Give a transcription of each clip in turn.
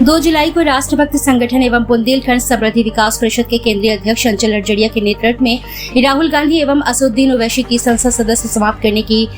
2 जुलाई को राष्ट्रभक्त संगठन एवं बुंदेलखंड समृद्धि विकास परिषद के केंद्रीय अध्यक्ष अंचल अरजड़िया के नेतृत्व में राहुल गांधी एवं असदुद्दीन ओवैसी की संसद सदस्य समाप्त करने की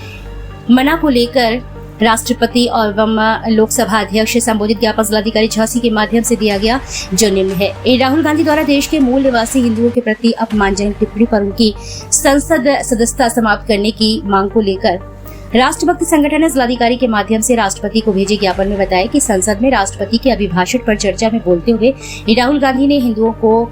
मना को लेकर राष्ट्रपति एवं लोकसभा अध्यक्ष संबोधित ज्ञापन जिलाधिकारी झांसी के माध्यम से दिया गया, जो निम्न है। राहुल गांधी द्वारा देश के मूल निवासी हिंदुओं के प्रति अपमानजनक टिप्पणी पर उनकी संसद सदस्यता समाप्त करने की मांग को लेकर राष्ट्रभक्त संगठन ने जिलाधिकारी के माध्यम से राष्ट्रपति को भेजे ज्ञापन में बताया कि संसद में राष्ट्रपति के अभिभाषण पर चर्चा में बोलते हुए राहुल गांधी ने हिंदुओं को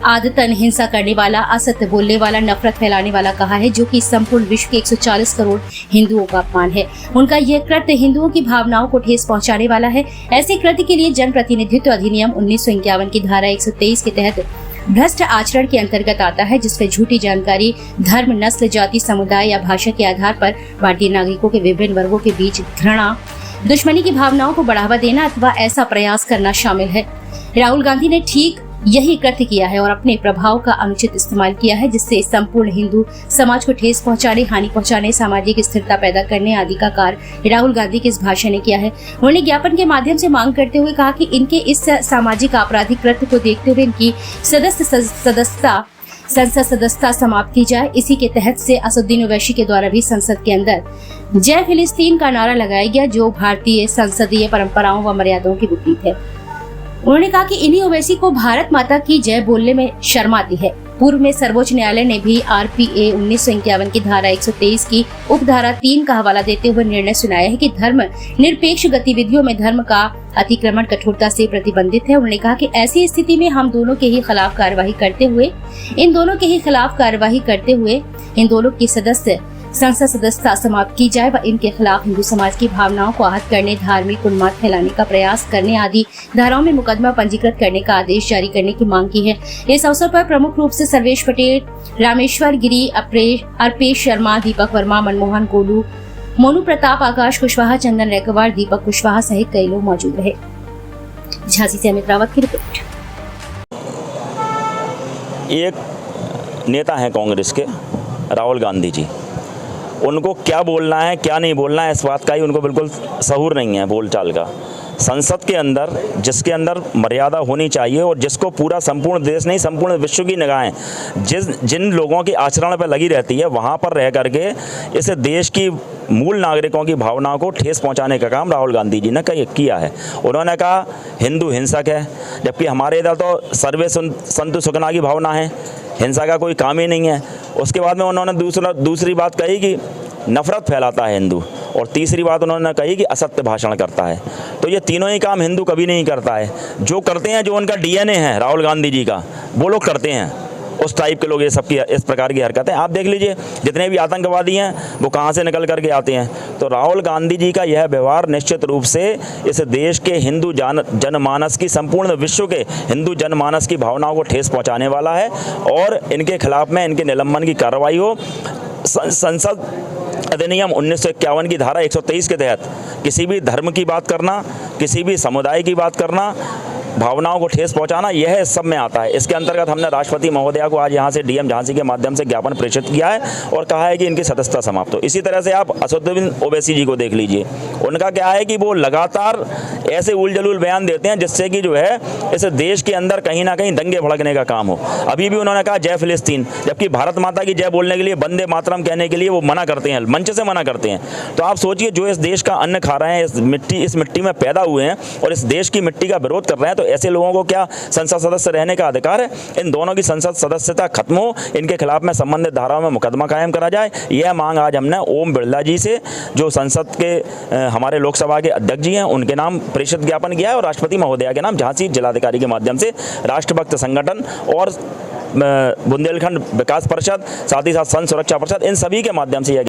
आदतन हिंसा करने वाला, असत्य बोलने वाला, नफरत फैलाने वाला कहा है, जो कि संपूर्ण विश्व के 140 करोड़ हिंदुओं का अपमान है। उनका यह कृत्य हिंदुओं की भावनाओं को ठेस पहुंचाने वाला है। ऐसे कृत्य के लिए जनप्रतिनिधित्व अधिनियम 1951 की धारा 123 के तहत भ्रष्ट आचरण के अंतर्गत आता है, जिसमें झूठी जानकारी, धर्म, नस्ल, जाति, समुदाय या भाषा के आधार पर भारतीय नागरिकों के विभिन्न वर्गों के बीच घृणा, दुश्मनी की भावनाओं को बढ़ावा देना अथवा ऐसा प्रयास करना शामिल है। राहुल गांधी ने ठीक यही कृत्य किया है और अपने प्रभाव का अनुचित इस्तेमाल किया है, जिससे संपूर्ण हिंदू समाज को ठेस पहुंचाने, हानि पहुंचाने, सामाजिक स्थिरता पैदा करने आदि का कार्य राहुल गांधी के इस भाषण ने किया है। उन्होंने ज्ञापन के माध्यम से मांग करते हुए कहा कि इनके इस सामाजिक आपराधिक कृत्य को देखते हुए इनकी संसद सदस्यता समाप्त की जाए। इसी के तहत से असदुद्दीन ओवैसी के द्वारा भी संसद के अंदर जय फिलिस्तीन का नारा लगाया गया, जो भारतीय संसदीय परंपराओं व मर्यादाओं के विपरीत है। उन्होंने कहा कि इन्हीं ओवैसी को भारत माता की जय बोलने में शर्म आती है। पूर्व में सर्वोच्च न्यायालय ने भी RPA 1951 की धारा 123 की उपधारा 3 का हवाला देते हुए निर्णय सुनाया है कि धर्म निरपेक्ष गतिविधियों में धर्म का अतिक्रमण कठोरता से प्रतिबंधित है। उन्होंने कहा कि ऐसी स्थिति में हम दोनों के ही खिलाफ कार्यवाही करते हुए इन दोनों की संसद सदस्यता समाप्त की जाए व इनके खिलाफ हिंदू समाज की भावनाओं को आहत करने, धार्मिक उन्माद फैलाने का प्रयास करने आदि धाराओं में मुकदमा पंजीकृत करने का आदेश जारी करने की मांग की है। इस अवसर पर प्रमुख रूप से सर्वेश पटेल, रामेश्वर गिरी, अर्पेश शर्मा, दीपक वर्मा, मनमोहन गोलू, मोनू प्रताप, आकाश कुशवाहा, चंदन रेकवार, दीपक कुशवाहा सहित कई लोग मौजूद रहे। झांसी से अमित रावत की रिपोर्ट। एक नेता है कांग्रेस के राहुल गांधी जी, उनको क्या बोलना है क्या नहीं बोलना है इस बात का ही उनको बिल्कुल सहूर नहीं है बोलचाल का। संसद के अंदर जिसके अंदर मर्यादा होनी चाहिए और जिसको पूरा संपूर्ण देश नहीं संपूर्ण विश्व की निगाहें जिन लोगों की आचरण पर लगी रहती है, वहाँ पर रह करके इस देश की मूल नागरिकों की भावनाओं को ठेस पहुँचाने का काम राहुल गांधी जी ने किया है। उन्होंने कहा हिंदू हिंसक है, जबकि हमारे इधर तो सर्वे संतु सुखना की भावना है, हिंसा का कोई काम ही नहीं है। उसके बाद में उन्होंने दूसरी बात कही कि नफरत फैलाता है हिंदू, और तीसरी बात उन्होंने कही कि असत्य भाषण करता है। तो ये तीनों ही काम हिंदू कभी नहीं करता है। जो करते हैं, जो उनका DNA है राहुल गांधी जी का, वो लोग करते हैं। उस टाइप के लोग ये सबकी इस प्रकार की हरकतें आप देख लीजिए, जितने भी आतंकवादी हैं वो कहाँ से निकल करके आते हैं। तो राहुल गांधी जी का यह व्यवहार निश्चित रूप से इस देश के हिंदू जनमानस की, संपूर्ण विश्व के हिंदू जनमानस की भावनाओं को ठेस पहुँचाने वाला है, और इनके खिलाफ में इनके निलंबन की कार्रवाई हो। संसद अधिनियम 1951 की धारा 123 के तहत किसी भी धर्म की बात करना, किसी भी समुदाय की बात करना, भावनाओं को ठेस पहुंचाना, यह सब में आता है। इसके अंतर्गत हमने राष्ट्रपति महोदया को आज यहाँ से DM झांसी के माध्यम से ज्ञापन प्रेषित किया है और कहा है कि इनकी सदस्यता समाप्त हो। इसी तरह से आप असदुद्दीन ओवैसी जी को देख लीजिए, उनका क्या है कि वो लगातार ऐसे उलझुल बयान देते हैं जिससे कि जो है इस देश के अंदर कहीं ना कहीं दंगे भड़कने का काम हो। अभी भी उन्होंने कहा जय फिलिस्तीन, जबकि भारत माता की जय बोलने के लिए, वंदे मातरम कहने के लिए वो मना करते हैं, मंच से मना करते हैं। तो आप सोचिए, जो इस देश का अन्न खा रहे हैं, इस मिट्टी में पैदा हुए हैं और इस देश की मिट्टी का विरोध कर रहे हैं, तो ऐसे लोगों को क्या संसद सदस्य रहने का अधिकार है? इन दोनों की संसद सदस्यता खत्म हो, इनके खिलाफ में संबंधित धाराओं में मुकदमा कायम करा जाए। यह मांग आज हमने ओम बिरला जी से, जो संसद के हमारे लोकसभा के अध्यक्ष जी हैं, उनके नाम प्रेषित ज्ञापन किया है, और राष्ट्रपति महोदया के नाम झांसी जिलाधिकारी के माध्यम से राष्ट्रभक्त संगठन और बुंदेलखंड विकास परिषद, साथ ही साथ संघ सुरक्षा परिषद, इन सभी के माध्यम से